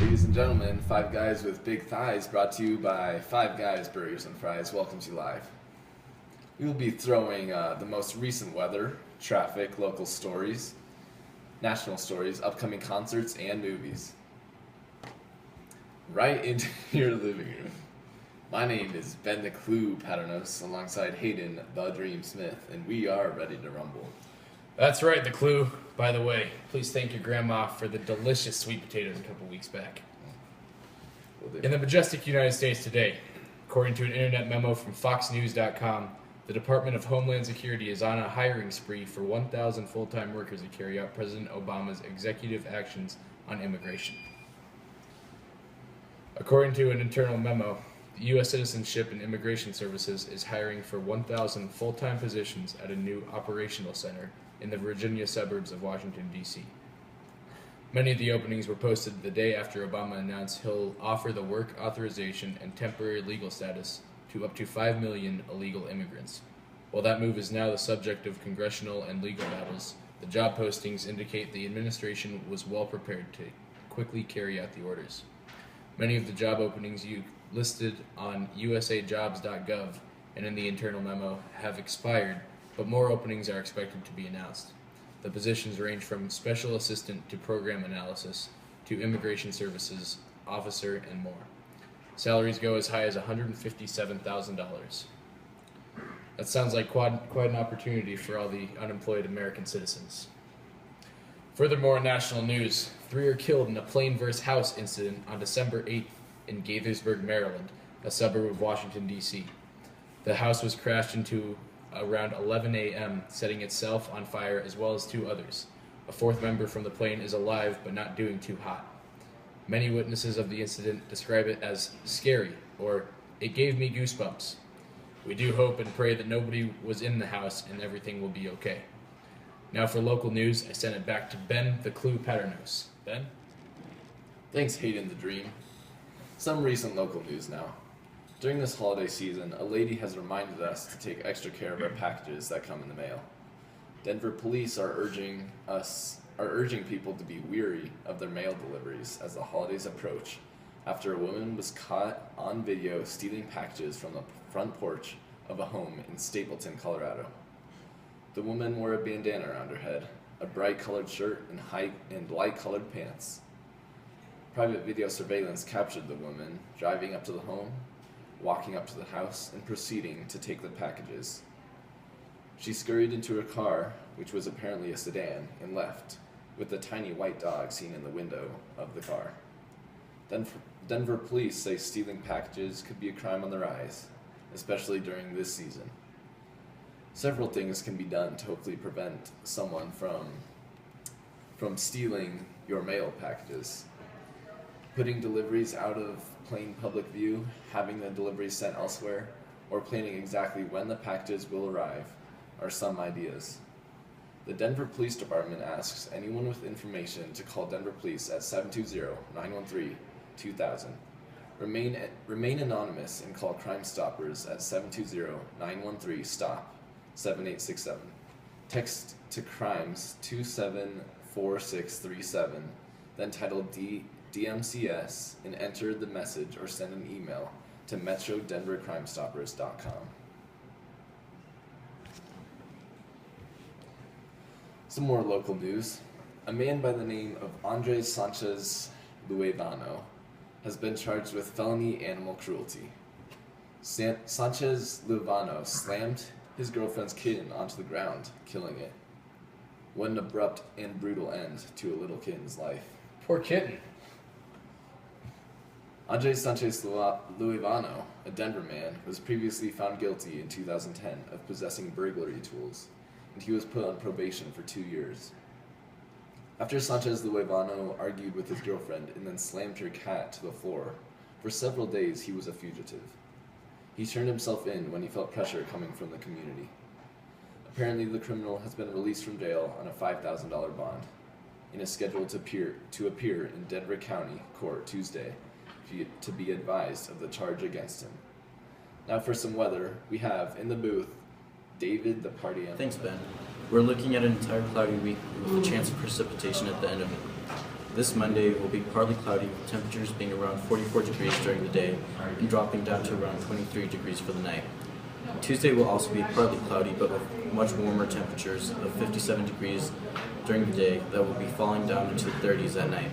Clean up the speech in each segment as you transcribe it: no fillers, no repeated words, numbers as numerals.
Ladies and gentlemen, Five Guys with Big Thighs, brought to you by Five Guys Burgers and Fries, welcomes you live. We will be throwing the most recent weather, traffic, local stories, national stories, upcoming concerts, and movies right into your living room. My name is Ben the Clue Paternos, alongside Hayden the Dream Smith, and we are ready to rumble. That's right, the Clue. By the way, please thank your grandma for the delicious sweet potatoes a couple weeks back. In the majestic United States today, according to an internet memo from FoxNews.com, the Department of Homeland Security is on a hiring spree for 1,000 full-time workers to carry out President Obama's executive actions on immigration. According to an internal memo, the U.S. Citizenship and Immigration Services is hiring for 1,000 full-time positions at a new operational center in the Virginia suburbs of Washington, D.C. Many of the openings were posted the day after Obama announced he'll offer the work authorization and temporary legal status to up to 5 million illegal immigrants. While that move is now the subject of congressional and legal battles, the job postings indicate the administration was well prepared to quickly carry out the orders. Many of the job openings you listed on usajobs.gov and in the internal memo have expired, but more openings are expected to be announced. The positions range from special assistant to program analysis to immigration services officer and more. Salaries go as high as $157,000. That sounds like quite an opportunity for all the unemployed American citizens. Furthermore, in national news, 3 are killed in a plane versus house incident on December 8th in Gaithersburg, Maryland, a suburb of Washington, D.C. The house was crashed into around 11 a.m., setting itself on fire as well as 2 others. A 4th member from the plane is alive but not doing too hot. Many witnesses of the incident describe it as scary or it gave me goosebumps. We do hope and pray that nobody was in the house and everything will be okay. Now for local news, I send it back to Ben the Clue Paternos. Ben? Thanks, Hayden the Dream. Some recent local news now. During this holiday season, a lady has reminded us to take extra care of our packages that come in the mail. Denver police are urging people to be weary of their mail deliveries as the holidays approach, after a woman was caught on video stealing packages from the front porch of a home in Stapleton, Colorado. The woman wore a bandana around her head, a bright colored shirt, and light colored pants. Private video surveillance captured the woman driving up to the home, walking up to the house, and proceeding to take the packages. She scurried into her car, which was apparently a sedan, and left, with the tiny white dog seen in the window of the car. Denver police say stealing packages could be a crime on the rise, especially during this season. Several things can be done to hopefully prevent someone from stealing your mail packages. Putting deliveries out of plain public view, having the deliveries sent elsewhere, or planning exactly when the packages will arrive are some ideas. The Denver Police Department asks anyone with information to call Denver Police at 720-913-2000. Remain anonymous and call Crime Stoppers at 720-913-STOP 7867. Text to crimes 274637, then title DMCS, and enter the message or send an email to metrodenvercrimestoppers.com. Some more local news. A man by the name of Andres Sanchez Luevano has been charged with felony animal cruelty. Sanchez Luevano slammed his girlfriend's kitten onto the ground, killing it. What an abrupt and brutal end to a little kitten's life. Poor kitten. Andres Sanchez Luevano, a Denver man, was previously found guilty in 2010 of possessing burglary tools, and he was put on probation for 2 years. After Sanchez Luevano argued with his girlfriend and then slammed her cat to the floor, for several days he was a fugitive. He turned himself in when he felt pressure coming from the community. Apparently, the criminal has been released from jail on a $5,000 bond and is scheduled to appear in Denver County Court Tuesday to be advised of the charge against him. Now for some weather, we have in the booth David the Party Animal. Thanks, Ben. We're looking at an entire cloudy week with a chance of precipitation at the end of it. This Monday will be partly cloudy with temperatures being around 44 degrees during the day and dropping down to around 23 degrees for the night. Tuesday will also be partly cloudy but with much warmer temperatures of 57 degrees during the day that will be falling down into the 30s at night.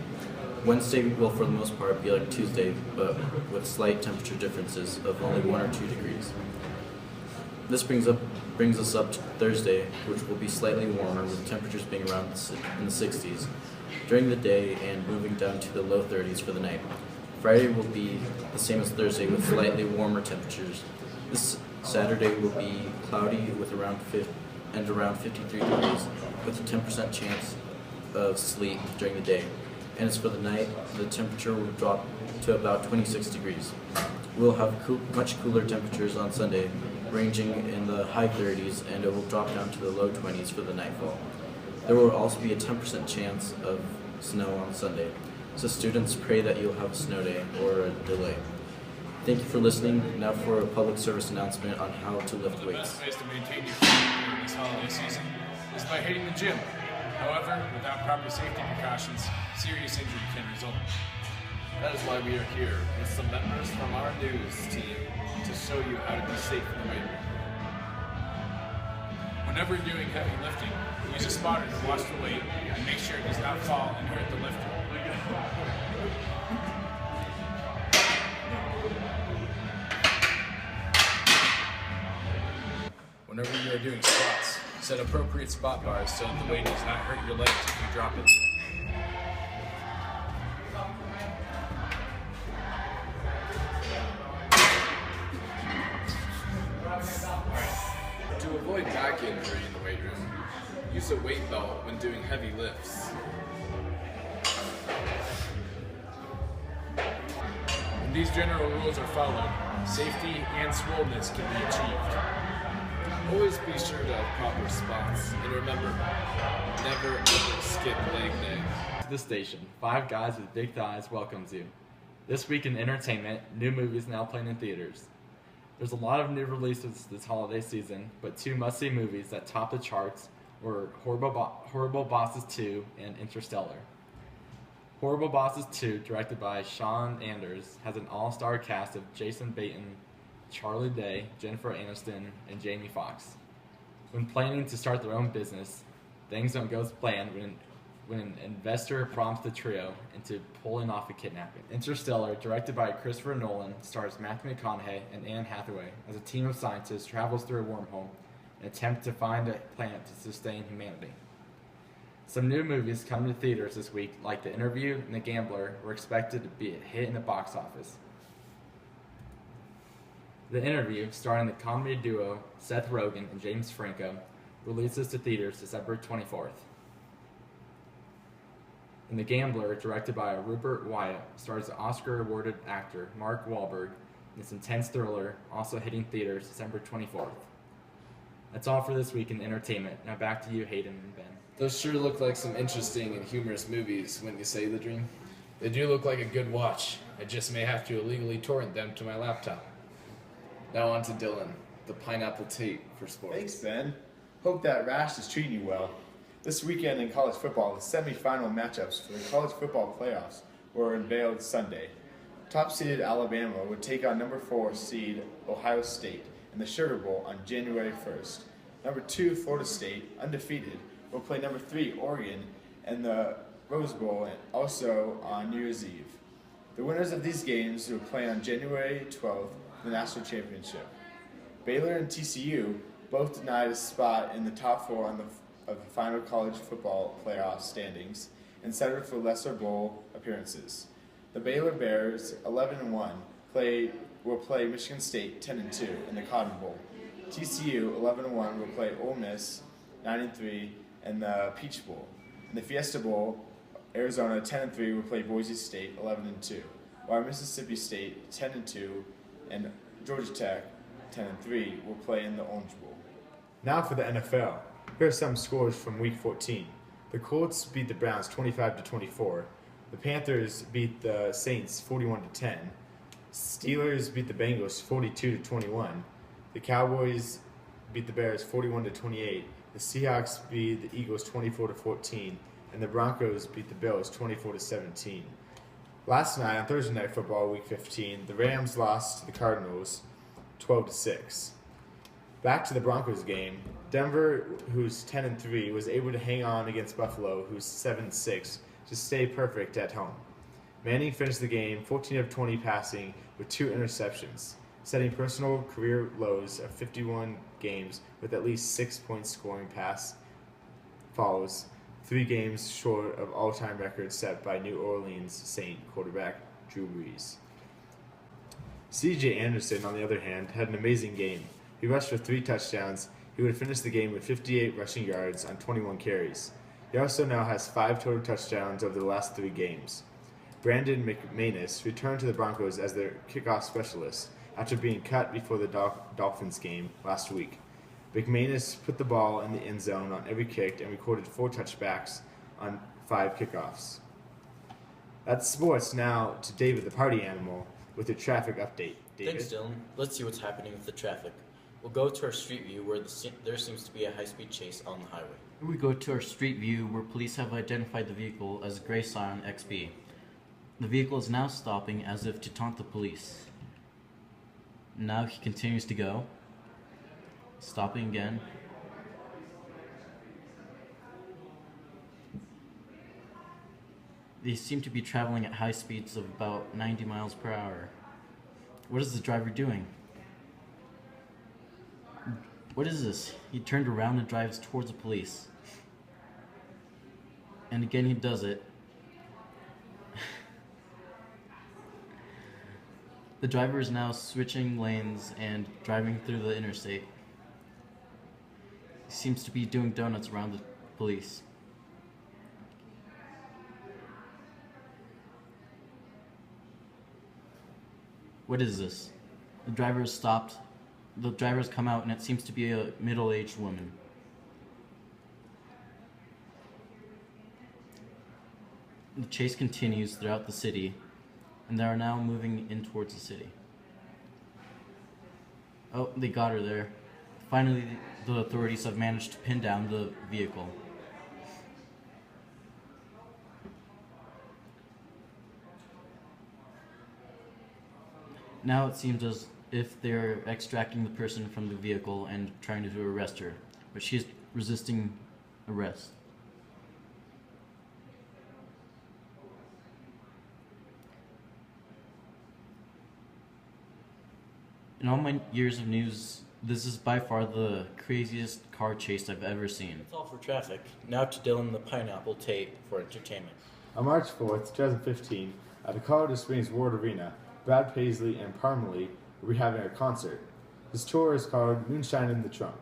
Wednesday will for the most part be like Tuesday but with slight temperature differences of only 1 or 2 degrees. This brings us up to Thursday, which will be slightly warmer with temperatures being around in the 60s during the day and moving down to the low 30s for the night. Friday will be the same as Thursday with slightly warmer temperatures. This Saturday will be cloudy with around 53 degrees with a 10% chance of sleet during the day. And as for the night, the temperature will drop to about 26 degrees. We'll have much cooler temperatures on Sunday, ranging in the high 30s, and it will drop down to the low 20s for the nightfall. There will also be a 10% chance of snow on Sunday, so students pray that you'll have a snow day or a delay. Thank you for listening. Now for a public service announcement on how to lift The weights. best ways to maintain your fitness during this holiday season is by hitting the gym. However, without proper safety precautions, serious injury can result. That is why we are here with some members from our news team to show you how to be safe in the weight room. Whenever doing heavy lifting, use a spotter to watch the weight and make sure it does not fall and hurt the lifter. Whenever you are doing squats, set appropriate spot bars so that the weight does not hurt your legs if you drop it. To avoid back injury in the weight room, use a weight belt when doing heavy lifts. When these general rules are followed, safety and swollenness can be achieved. Always be sure to have proper spots, and remember, never ever skip leg day. To the station, Five Guys with Big Thighs welcomes you. This week in entertainment, new movies now playing in theaters. There's a lot of new releases this holiday season, but two must-see movies that topped the charts were Horrible Bosses 2 and Interstellar. Horrible Bosses 2, directed by Sean Anders, has an all-star cast of Jason Bateman, Charlie Day, Jennifer Aniston, and Jamie Foxx. When planning to start their own business, things don't go as planned when an investor prompts the trio into pulling off a kidnapping. Interstellar, directed by Christopher Nolan, stars Matthew McConaughey and Anne Hathaway as a team of scientists travels through a wormhole in an attempt to find a planet to sustain humanity. Some new movies coming to theaters this week, like The Interview and The Gambler, were expected to be a hit in the box office. The Interview, starring the comedy duo Seth Rogen and James Franco, releases to theaters December 24th. And The Gambler, directed by Rupert Wyatt, stars the Oscar-awarded actor Mark Wahlberg in this intense thriller, also hitting theaters December 24th. That's all for this week in entertainment. Now back to you, Hayden and Ben. Those sure look like some interesting and humorous movies, wouldn't you say, The Dream? They do look like a good watch. I just may have to illegally torrent them to my laptop. Now on to Dylan, the pineapple tape for sports. Thanks, Ben. Hope that rash is treating you well. This weekend in college football, the semifinal matchups for the college football playoffs were unveiled Sunday. Top-seeded Alabama would take on number 4 seed Ohio State in the Sugar Bowl on January 1st. Number 2 Florida State, undefeated, will play number 3 Oregon in the Rose Bowl and also on New Year's Eve. The winners of these games will play on January 12th for the national championship. Baylor and TCU both denied a spot in the top 4 of the final college football playoff standings and settled for lesser bowl appearances. The Baylor Bears, 11-1, will play Michigan State 10-2 in the Cotton Bowl. TCU, 11-1, will play Ole Miss 9-3 in the Peach Bowl. In the Fiesta Bowl, Arizona 10-3 will play Boise State 11-2, while Mississippi State 10-2 and Georgia Tech 10-3 will play in the Orange Bowl. Now for the NFL. Here are some scores from Week 14. The Colts beat the Browns 25-24. The Panthers beat the Saints 41-10. Steelers beat the Bengals 42-21. The Cowboys beat the Bears 41-28. The Seahawks beat the Eagles 24-14. and the Broncos beat the Bills 24-17. Last night on Thursday Night Football, Week 15, the Rams lost to the Cardinals 12-6. Back to the Broncos game, Denver, who's 10-3, was able to hang on against Buffalo, who's 7-6, to stay perfect at home. Manning finished the game 14 of 20 passing with 2 interceptions, setting personal career lows of 51 games with at least 6 points scoring pass follows, 3 games short of all-time records set by New Orleans Saint quarterback Drew Brees. C.J. Anderson, on the other hand, had an amazing game. He rushed for 3 touchdowns. He would finish the game with 58 rushing yards on 21 carries. He also now has 5 total touchdowns over the last 3 games. Brandon McManus returned to the Broncos as their kickoff specialist after being cut before the Dolphins game last week. McManus put the ball in the end zone on every kick and recorded 4 touchbacks on 5 kickoffs. That's sports. Now to David, the party animal, with a traffic update. David? Thanks, Dylan. Let's see what's happening with the traffic. We'll go to our street view where there seems to be a high-speed chase on the highway. Here we go to our street view where police have identified the vehicle as a gray Scion XB. The vehicle is now stopping as if to taunt the police. Now he continues to go. Stopping again. They seem to be traveling at high speeds of about 90 miles per hour. What is the driver doing? What is this? He turned around and drives towards the police. And again he does it. The driver is now switching lanes and driving through the interstate. He seems to be doing donuts around the police. What is this? The driver has stopped. The driver has come out and it seems to be a middle-aged woman. The chase continues throughout the city, and they are now moving in towards the city. Oh, they got her there. Finally, the authorities have managed to pin down the vehicle. Now it seems as if they're extracting the person from the vehicle and trying to arrest her, but she's resisting arrest. In all my years of news, this is by far the craziest car chase I've ever seen. That's all for traffic. Now to Dylan the Pineapple Tate for entertainment. On March 4th, 2015, at the Colorado Springs World Arena, Brad Paisley and Parmalee will be having a concert. His tour is called Moonshine in the Trunk.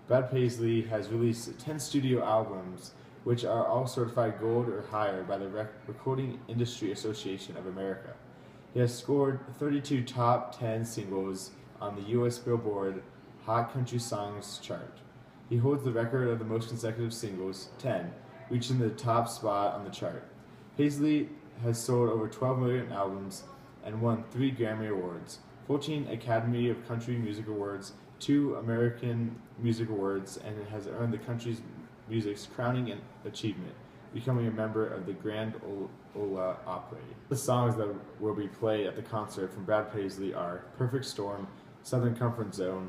Brad Paisley has released 10 studio albums, which are all certified gold or higher by the Recording Industry Association of America. He has scored 32 top 10 singles on the U.S. Billboard Hot Country Songs chart. He holds the record of the most consecutive singles, 10, reaching the top spot on the chart. Paisley has sold over 12 million albums and won 3 Grammy Awards, 14 Academy of Country Music Awards, 2 American Music Awards, and has earned the country's music's crowning achievement, becoming a member of the Grand Ole Opry. The songs that will be played at the concert from Brad Paisley are Perfect Storm, Southern Comfort Zone,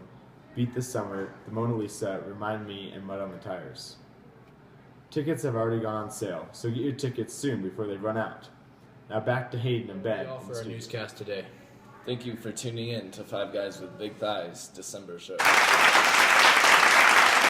Beat the Summer, The Mona Lisa, Remind Me, and Mud on the Tires. Tickets have already gone on sale, so get your tickets soon before they run out. Now back to Hayden and Ben. That's all for our newscast today. Thank you for tuning in to Five Guys with Big Thighs December show.